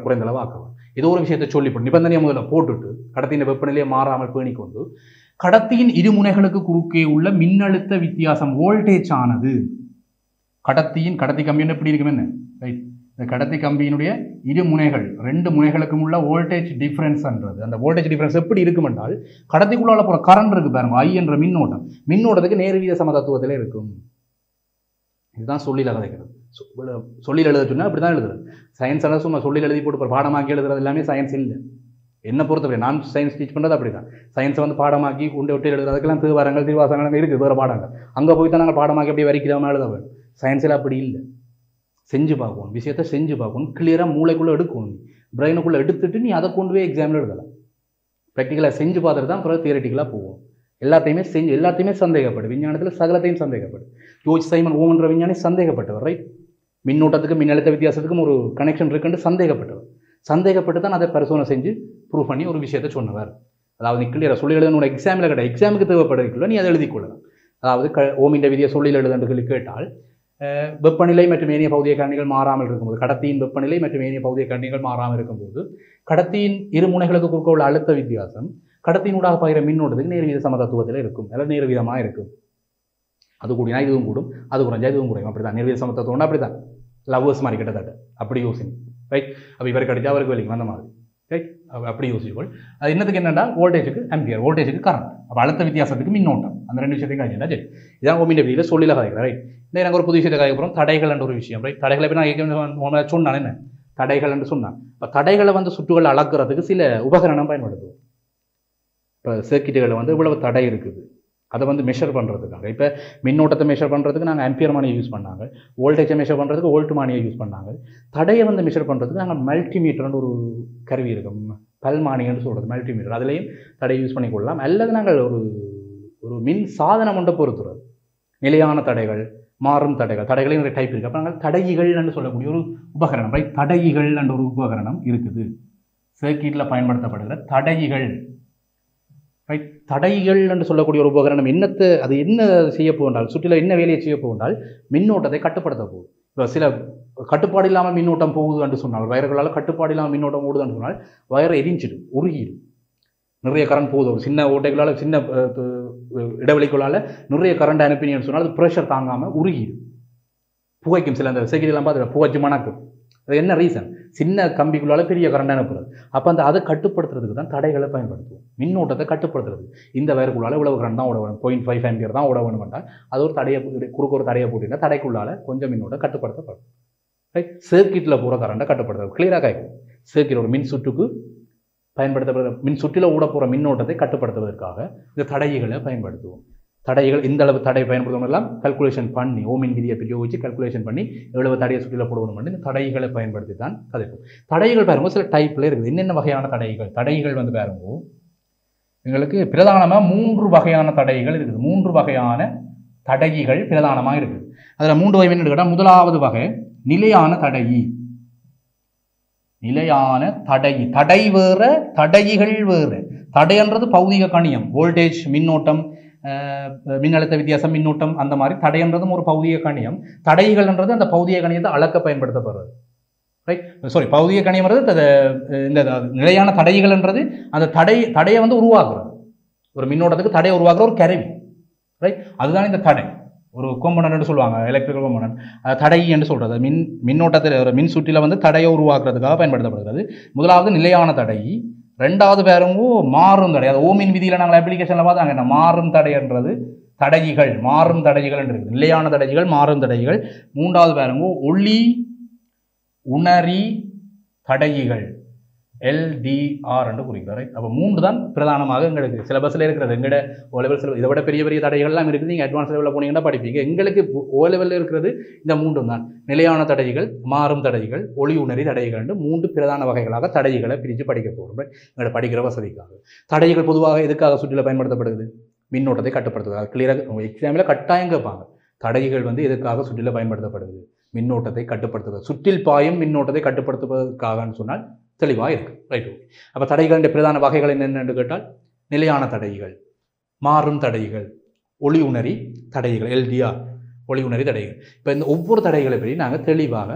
குறைந்தளவாக்க வேணும். ஏதோ ஒரு விஷயத்தை சொல்லி நிபந்தனையை முதல்ல போட்டுட்டு கடத்தியின் வெப்பநிலையை மாறாமல் பேணிக்கொண்டு கடத்தியின் இருமுனைகளுக்கு குறுக்கே உள்ள மின்னழுத்த வித்தியாசம் வோல்டேஜ் ஆனது கடத்தி கம்பின்னு எப்படி இருக்கும் என்ன? ரைட். இந்த கடத்தி கம்பியினுடைய இரு முனைகள் 2 முனைகளுக்கும் உள்ள வோல்டேஜ் டிஃபரன்ஸ்ன்றது, அந்த வோல்டேஜ் டிஃபரன்ஸ் எப்படி இருக்கும் என்றால் கடத்திக்குள்ளால போகிற கரண்ட் இருக்கு பாருங்க, ஐ என்ற மின்னோட்டத்துக்கு நேர்வீத சமதத்துவத்தில் இருக்கும். இதுதான் சொல்லில் கதைக்கிறது. சொல்லில் எழுத சொன்னால் இப்படி தான் எழுதுறது. சயின்ஸ் எல்லாம் சும்மா சொல்லில் எழுதி போட்டு பாடமாக்கி எழுதுறது எல்லாமே சயின்ஸ் இல்லை. என்ன பொறுத்தவரை நான் சயின்ஸ் டீச் பண்ணுறது அப்படி தான். சயின்ஸை வந்து பாடமாக்கி கொண்டு விட்டு எழுதுறதுக்கெல்லாம் திருவாரங்கள் திருவாசங்கள் இருக்குது, வேறு பாடங்கள். அங்கே போய் தான் நாங்கள் பாடமாக்கி அப்படியே வரிக்கிறோமா எழுத வேணும். சயின்ஸில் அப்படி இல்லை. செஞ்சு பார்க்கணும், விஷயத்தை செஞ்சு பார்க்கணும், கிளியராக மூளைக்குள்ளே எடுக்கணும், பிரெயினுக்குள்ளே எடுத்துட்டு நீ அதை கொண்டு போய் எக்ஸாமில் எழுதலாம். ப்ராக்டிக்கலாக செஞ்சு பார்த்துட்டு தான் அப்புறம் தியரட்டிக்கலாக போவோம். எல்லாத்தையுமே சந்தேகப்படு. விஞ்ஞானத்தில் சகலத்தையும் சந்தேகப்படு. ஜோர்ஜ் சைமன் ஓம்ன்ற விஞ்ஞானி சந்தேகப்பட்டவர். ரைட். மின்னோட்டத்துக்கும் மின்னழுத்த வித்தியாசத்துக்கும் ஒரு கனெக்ஷன் இருக்குன்னு சந்தேகப்பட்டவர். சந்தேகப்பட்டு தான் அதை பரிசோதனை செஞ்சு ப்ரூவ் பண்ணி ஒரு விஷயத்தை சொன்னவர். அதாவது நீ கிளியராக சொல்லி எழுதணும். எக்ஸாமில் கிடையாது, எக்ஸாமுக்கு தேவைப்படுறதுக்குள்ள நீ அதை எழுதிக்கொள்ளலாம். அதாவது ஓமின் விதியை சொல்லில் எழுதுன்னு கேட்டால் வெப்பநிலை மற்றும் ஏனைய பௌதிக காரணிகள் மாறாமல் இருக்கும்போது, கடத்தியின் வெப்பநிலை மற்றும் ஏனைய பௌதிக காரணிகள் மாறாமல் இருக்கும்போது கடத்தியின் இரு முனைகளுக்கு குறுக்க உள்ள அழுத்த வித்தியாசம் கடத்தினூடாக பாய்கிற மின்னோட்டத்துக்கு நேர்வீத சமதத்துவத்தில் இருக்கும், அல்லது நேர்வீதமாக இருக்கும். அது கூடினா இதுவும் கூடும், அது குறைஞ்சா இதுவும் குறையும். அப்படி தான் நேர்வீத சமதத்துவம்னா அப்படி தான், லவ்வர்ஸ் மாதிரி கிட்டத்தட்ட அப்படி யோசிங்க. ரைட். அப்போ இவர் கிடைச்சா அவருக்கு வெளிக்கும் அந்த மாதிரி. ரைட். அப்படி யோசிச்சுக்கொள். அது என்னத்துக்கு என்னென்னா வோல்டேஜுக்கு ஆம்பியர், வோல்டேஜுக்கு கரண்ட். அப்போ அழுத்த வித்தியாசத்துக்கு மின்னோட்டம். அந்த ரெண்டு விஷயத்தையும் கழிச்சுட்டா சரி. இதான் ஓமின் விதியில் சொல்லில கதைக்கிறேன். ரைட். இந்த நாங்கள் ஒரு புது விஷயத்தை கதைக்கிறோம், தடைகள் என்ற ஒரு விஷயம். ரைட். தடைகளை போய் நான் சொன்னான் என்ன தடைகள் என்று சொன்னான். இப்போ தடைகளை வந்து சுற்றுகளை அளக்கிறதுக்கு சில உபகரணம் பயன்படுத்துவோம். இப்போ சர்க்கிட்டுகளை வந்து இவ்வளவு தடை இருக்குது, அதை வந்து மெஷர் பண்ணுறதுக்காக. இப்போ மின்னோட்டத்தை மெஷர் பண்ணுறதுக்கு நாங்கள் ஆம்பியர் மானியை யூஸ் பண்ணாங்க, வோல்டேஜை மெஷர் பண்ணுறதுக்கு வோல்ட் மானியை யூஸ் பண்ணாங்க. தடையை வந்து மெஷர் பண்ணுறதுக்கு நாங்கள் மல்டிமீட்டர்னு ஒரு கருவி இருக்கும், பல்மானின்னு சொல்கிறது மல்டிமீட்டர், அதுலேயும் தடையை யூஸ் பண்ணிக்கொள்ளலாம். அல்லது நாங்கள் ஒரு மின் சாதனம் ஒன்றை பொறுத்துறது, நிலையான தடைகள், மாறும் தடைகள், தடைகளே நிறைய டைப் இருக்குது. அப்போ நாங்கள் தடையிகள் என்று சொல்லக்கூடிய ஒரு உபகரணம், ரைட். தடையிகள் என்ற ஒரு உபகரணம் இருக்குது சர்க்கியூட்டில் பயன்படுத்தப்படுகிற தடையிகள். ரைட். தடைகள் என்று சொல்லக்கூடிய ஒரு உபகரணம் என்னத்தை, அது என்ன செய்ய போகின்றால், சுற்றில என்ன வேலையை செய்ய போகின்றால் மின்னோட்டத்தை கட்டுப்படுத்த போகுது. இப்போ சில கட்டுப்பாடு இல்லாமல் மின்னோட்டம் போகுது என்று சொன்னால், வயர்களால் கட்டுப்பாடு இல்லாமல் மின்னோட்டம் ஓடுது என்று சொன்னால் வயரை எரிஞ்சிடும், உருகிடும், நிறைய கரண்ட் போகுது. ஒரு சின்ன ஓட்டைகளால், சின்ன இடைவெளிக்குள்ளால் நிறைய கரண்ட் அனுப்பினு சொன்னால் அது ப்ரெஷர் தாங்காமல் உருகிடும், புகைக்கும். சில அந்த செகிரிலாம் பார்த்து புகைச்சு மணக்கும். அது என்ன ரீசன்? சின்ன கம்பிக்குள்ளால பெரிய கரண்ட் அனுப்புறது. அப்போ அதை கட்டுப்படுத்துறதுக்கு தான் தடைகளை பயன்படுத்துவோம், மின்னோட்டத்தை கட்டுப்படுத்துறது. இந்த வயருக்குள்ளால இவ்வளவு கரண்ட் தான் ஓட வேணும், 0.5 ஆம்பியர் தான் ஓட வேணும்ட்டால் அது ஒரு தடையை குறுக்கு ஒரு தடையை போட்டிங்கன்னா தடைக்குள்ளால கொஞ்சம் மின்னோட்டம் கட்டுப்படுத்தப்படும். ரைட். சர்க்கியூட்டில் போகிற கரண்ட்டை கட்டுப்படுத்துறது கிளியராக கேட்கும். சர்க்கியூட் ஒரு மின் சுற்றுக்கு பயன்படுத்தப்படுற மின் சுற்றில் ஊட போகிற மின்னோட்டத்தை கட்டுப்படுத்துவதற்காக இந்த தடைகளை பயன்படுத்துவோம். தடைகள் இந்த அளவு தடை பயன்படுத்தணும் எல்லாம் கல்குலேஷன் பண்ணி, ஓமின் விதியை பிரயோகிச்சு கல்குலேஷன் பண்ணி எவ்வளவு தடையை சுற்றில போடணும் பண்ணி இந்த தடைகளை பயன்படுத்தி தான் கதைப்போம். தடைகள் பாருங்க சில டைப்பில் இருக்குது. என்னென்ன வகையான தடைகள்? தடைகள் வந்து பாருங்க எங்களுக்கு பிரதானமாக 3 வகையான தடைகள் இருக்குது. 3 வகையான தடைகள் பிரதானமாக இருக்குது. அதில் 3 வகை என்ன கேட்டால், முதலாவது வகை நிலையான தடையி. நிலையான தடையி, தடை வேற, தடைகள் வேறு. தடைன்றது பௌதிக கணியம், வோல்டேஜ், மின்னோட்டம், மின்னழுத்த வித்தியாசம், மின்னோட்டம், அந்த மாதிரி. தடைன்றதும் ஒரு பௌதிக கணியம். தடைகள்ன்றது அந்த பௌதிக கணியத்தை அளக்க பயன்படுத்தப்படுறது. ரைட். சாரி, பௌதிக கணியம்ன்றது இந்த நிலையான தடைகள்ன்றது அந்த தடையை வந்து உருவாக்குறது, ஒரு மின்னோட்டத்துக்கு தடையை உருவாக்குற ஒரு கருவி. ரைட். அதுதான் இந்த தடை. ஒரு கோம்பனன்ட் சொல்லுவாங்க, எலக்ட்ரிக்கல் கோம்பனன்ட், தடை என்று சொல்கிறது. மின்னோட்டத்தில் ஒரு மின் சுற்றில வந்து தடையை உருவாக்குறதுக்காக பயன்படுத்தப்படுகிறது. முதலாவது நிலையான தடை. ரெண்டாவது பேருங்க மாறும் தடை. அது ஓமின் விதியில் நாங்கள் அப்ளிகேஷனில் பார்த்தாங்க என்ன மாறும் தடைன்றது தடைகள், மாறும் தடைகள் என்று இருக்குது. நிலையான தடைகள், மாறும் தடைகள். மூன்றாவது பேருங்க ஒளி உணரி தடைகள், LDR என்று குறிக்கிறார். அப்போ 3 தான் பிரதானமாக எங்களுக்கு சிலபஸில் இருக்கிறது. எங்களோட ஓ லெவல் சிலபஸ் இதை விட பெரிய பெரிய தடைகள்லாம் இருக்குது. நீங்கள் அட்வான்ஸ் லெவலில் போனீங்கன்னா படிப்பீங்க. எங்களுக்கு ஓ லெவலில் இருக்கிறது இந்த 3 தான். நிலையான தடைகள், மாறும் தடைகள், ஒளி உணரி தடைகள் என்று 3 பிரதான வகைகளாக தடைகளை பிரித்து படிக்க போகிறோம் எங்களோட படிக்கிற வசதிக்காக. தடைகள் பொதுவாக எதுக்காக சுற்றில பயன்படுத்தப்படுது? மின்னோட்டத்தை கட்டுப்படுத்துவதாக. கிளியராக எக்ஸாமில் கட்டாயம் கேட்பாங்க. தடைகள் வந்து எதுக்காக சுற்றில பயன்படுத்தப்படுது? மின்னோட்டத்தை கட்டுப்படுத்துவது, சுற்றில் பாயும் மின்னோட்டத்தை கட்டுப்படுத்துவதற்காகன்னு சொன்னால் தெளிவாக இருக்குது. ரைட். ஓகே. அப்போ தடைகளின் பிரதான வகைகள் என்னென்னு கேட்டால், நிலையான தடைகள், மாறும் தடைகள், ஒளி உணரி தடைகள், LDR, ஒளி உணரி தடைகள். இப்போ இந்த ஒவ்வொரு தடைகளை பற்றி நாங்கள் தெளிவாக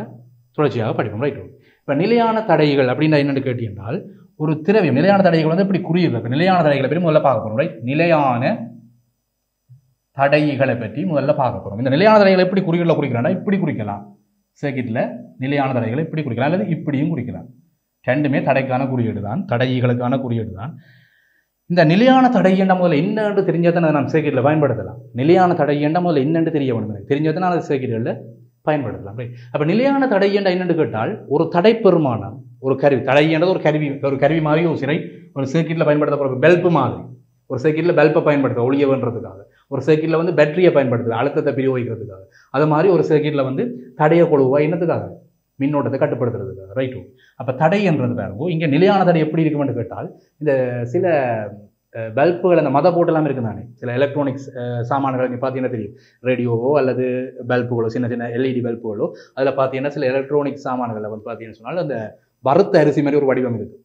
தொடர்ச்சியாக படிப்போம். ரைட். ஓகே. இப்போ நிலையான தடைகள் அப்படின்னா என்னென்னு கேட்டீங்கன்னால், ஒரு திரவியம், நிலையான தடைகள் வந்து இப்படி குறியிருக்கு. நிலையான தடைகளை பற்றி முதல்ல பார்க்க போகிறோம். ரைட். நிலையான தடைகளை பற்றி முதல்ல பார்க்க போகிறோம். இந்த நிலையான தடைகளை எப்படி குறிகளில் குறிக்கிறான்னா, இப்படி குறிக்கலாம். சர்க்கியூட்டில் நிலையான தடைகளை இப்படி குறிக்கலாம், அல்லது இப்படியும் குறிக்கலாம். ரெண்டுமே தடைக்கான குறியீடு தான், தடைகளுக்கான குறியீடு தான். இந்த நிலையான தடை என்ற முதல்ல என்னென்று தெரிஞ்சால் தான் நான் சர்க்கியூட்டில் பயன்படுத்தலாம். நிலையான தடை என்ற முதல்ல என்னென்று தெரிய வேணும், எனக்கு தெரிஞ்சால் தான் நான் சர்க்கியூட்டில் பயன்படுத்தலாம். அப்போ நிலையான தடை என்ற என்னென்று கேட்டால், ஒரு தடை பெருமானம், ஒரு கருவி. தடை என்றது ஒரு கருவி மாதிரி யோசிரை. ஒரு சர்க்கியூட்டில் பயன்படுத்தப்படுற பெல்ப் மாதிரி. ஒரு சர்க்கியூட்டில் பெல்ப்பை பயன்படுத்த ஒளிய வேண்டுறதுக்காக, ஒரு சர்க்கியூட்டில் வந்து பேட்டரியை பயன்படுத்துது அழுத்தத்தை பிரயோகிக்கிறதுக்காக. அது மாதிரி ஒரு சர்க்கியூட்டில் வந்து தடைய கொழுவா என்னத்துக்காக? மின்னோட்டத்தை கட்டுப்படுத்துறதுக்காக. ரைட்டு. அப்போ தடை என்றது பாருங்க, இங்கே நிலையான தடை எப்படி இருக்குமென்று கேட்டால், இந்த சில பல்புகள், அந்த மத போட்டெல்லாம் இருக்குது தானே, சில எலக்ட்ரானிக்ஸ் சாமான்கள் நீங்கள் பார்த்தீங்கன்னா தெரியும், ரேடியோவோ அல்லது பல்புகளோ, சின்ன சின்ன LED பல்புகளோ, அதில் பார்த்தீங்கன்னா சில எலக்ட்ரானிக்ஸ் சாமான்களில் வந்து பார்த்தீங்கன்னு சொன்னால் அந்த வறுத்த அரிசி மாதிரி ஒரு வடிவம் இருக்குது.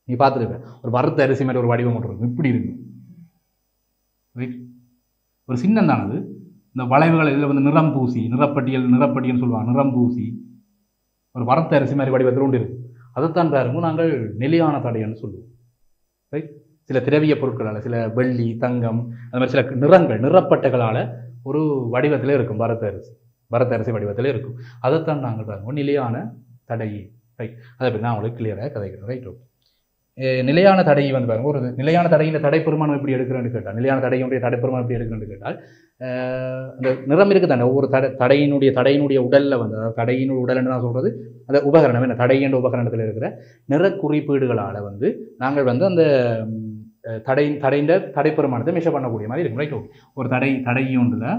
நீ பார்த்துருக்க, ஒரு வறுத்த அரிசி மாதிரி ஒரு வடிவம் ஒன்று இருக்கும், இப்படி இருக்கும். ரைட். ஒரு சின்னம் தானது. இந்த வளைவுகள் இதில் வந்து நிறம் பூசி, நிறப்பட்டியல்னு சொல்லுவாங்க, நிறம் பூசி ஒரு வறுத்த அரிசி மாதிரி வடிவத்தில் உண்டு இருக்குது. அதைத்தான் பாருங்க நாங்கள் நிலையான தடைன்னு சொல்லுவோம். ரைட். சில திரவிய பொருட்களால், சில வெள்ளி, தங்கம், அந்த மாதிரி சில நிறப்பட்டைகளால் ஒரு வடிவத்தில் இருக்கும். வரத்தரிசி வடிவத்தில் இருக்கும். அதைத்தான் நாங்கள் பாருங்கள் நிலையான தடை. ரைட், அதை பற்றி நான் உங்களுக்கு கிளியராக கதைக்கிறேன். Right, okay. நிலையான தடை வந்து பாருங்க, ஒரு நிலையான தடையின் தடைப்பெருமானம் எப்படி எடுக்கிறேன்னு கேட்டால், நிலையான தடையினுடைய தடைப்பெருமானம் எப்படி எடுக்கிறேன்னு கேட்டால், அந்த நிறம் இருக்குது தானே, ஒவ்வொரு தடையினுடைய உடலில் வந்து, அதாவது தடையினுடைய உடல்னு நான் சொல்கிறது அந்த உபகரணம், என்ன தடை என்ற உபகரணத்தில் இருக்கிற நிற குறிப்பீடுகளால் வந்து நாங்கள் வந்து அந்த தடைப்பெருமானத்தை மெஷர் பண்ணக்கூடிய மாதிரி இருக்கும். Right, okay. ஒரு தடையொன்றில்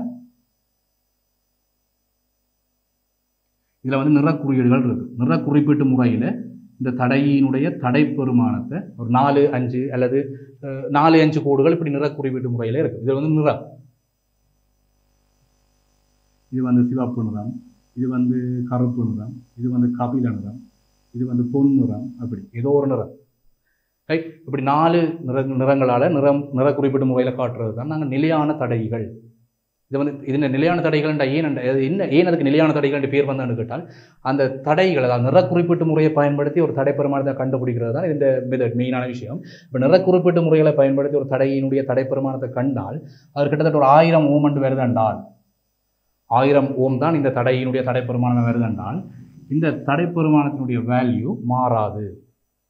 இதில் வந்து நிற குறியீடுகள் இருக்குது. நிற குறிப்பீட்டு முறையில் இந்த தடையினுடைய தடைப்பெருமானத்தை ஒரு 4, 5 அல்லது 4, 5 கோடுகள் இப்படி நிற குறிப்பீட்டு முறையில் இருக்குது. இது வந்து நிறம், இது வந்து சிவப்பு நிறம், இது வந்து கருப்பு நிறம், இது வந்து கபில நிறம், இது வந்து பொன் நிறம், அப்படி ஏதோ ஒரு நிறம். ரைட், இப்படி 4 நிறங்களால் நிற குறிப்பீட்டு முறையில் காட்டுறது தான் நாங்கள் நிலையான தடைகள். இது வந்து இந்த நிலையான தடைகள்ன்ற ஏன் அதுக்கு நிலையான தடைகள் பேர் வந்தான்னு கேட்டால், அந்த தடைகள், அதாவது நிற குறிப்பீட்டு முறையை பயன்படுத்தி ஒரு தடைப்பெருமானத்தை கண்டுபிடிக்கிறது தான் இந்த மெயினான விஷயம். இப்போ நிற குறிப்பீட்டு முறைகளை பயன்படுத்தி ஒரு தடையினுடைய தடைப்பெருமானத்தை கண்டால் அது கிட்டத்தட்ட ஒரு 1000 ஓம் என்று வருதென்றால், 1000 ஓம் தான் இந்த தடையினுடைய தடைப்பெருமானம் வருதென்றால், இந்த தடைப்பெருமானத்தினுடைய வேல்யூ மாறாது,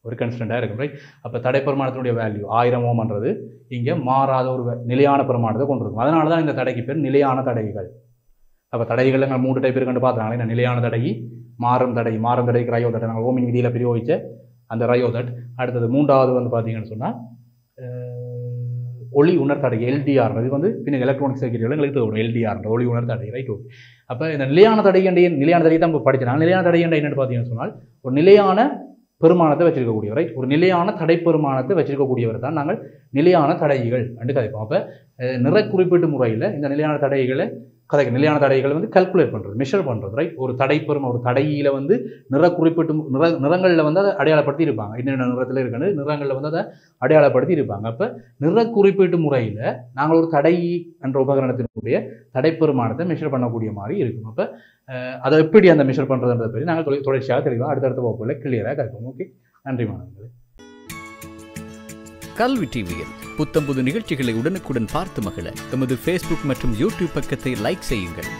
ஒரு கன்ஸ்டன்டாக இருக்கும். ரைட், அப்போ தடைப்பெருமானத்தினுடைய வேல்யூ 1000 ஓம்ன்றது இங்கே மாறாத ஒரு நிலையான பெருமானத்தை கொண்டிருக்கும். அதனால தான் இந்த தடைக்கு பேர் நிலையான தடைகள். அப்போ தடைகள் நாங்கள் 3 டைப் இருக்குன்னு பார்த்தாங்க. என்ன நிலையான தடை, மாறும் தடைக்கு ரயோதட், நாங்கள் ஓமின் விதியில் பிரயோகித்த அந்த ரயோதட். அடுத்தது 3வது வந்து பார்த்தீங்கன்னு சொன்னால் ஒளி உணர் தடை, எல்டிஆர். இது வந்து பின்ன எலக்ட்ரானிக் சர்க்யூட்கள் எங்களுக்கு தரும் எல்டிஆர், ஒளி உணர் தடை. Right, okay. அப்போ இந்த நிலையான தடையை தான் இப்போ படிச்சினாங்க. நிலையான தடை என்னென்னு பார்த்தீங்கன்னு சொன்னால் ஒரு நிலையான பெருமானத்தை வச்சிருக்கக்கூடியவர். ரைட், ஒரு நிலையான தடைப்பெருமானத்தை வச்சிருக்கக்கூடியவர் தான் நாங்கள் நிலையான தடைகள் என்று கதைப்போம். அப்போ நிற குறிப்பீட்டு முறையில் இந்த நிலையான தடைகளை வந்து கால்குலேட் பண்ணுறது, மெஷர் பண்ணுறது. ரைட், ஒரு தடையில் வந்து நிற குறிப்பீட்டு நிறங்களில் வந்து அதை அடையாளப்படுத்தி இருப்பாங்க. என்னென்ன நிறத்தில் இருக்குன்னு நிறங்களில் வந்து அதை அடையாளப்படுத்தி இருப்பாங்க. அப்போ நிற குறிப்பீட்டு முறையில் நாங்கள் ஒரு தடை என்ற உபகரணத்தினுடைய தடைப்பெருமானத்தை மெஷர் பண்ணக்கூடிய மாதிரி இருக்கும். அப்போ அதை எப்படி அந்த மெஷர் பண்ணுறதுன்றதை பற்றி நாங்கள் தொடர்ச்சியாக தெளிவாக அடுத்தடுத்த வகுப்புல கிளியராக கற்றுப்போம். ஓகே, நன்றி மாணவர்களே. கல்வி டிவியில் புத்தம்புது நிகழ்ச்சிகளை உடனுக்குடன் பார்த்து மகிழ எமது ஃபேஸ்புக் மற்றும் யூடியூப் பக்கத்தை லைக் செய்யுங்கள்.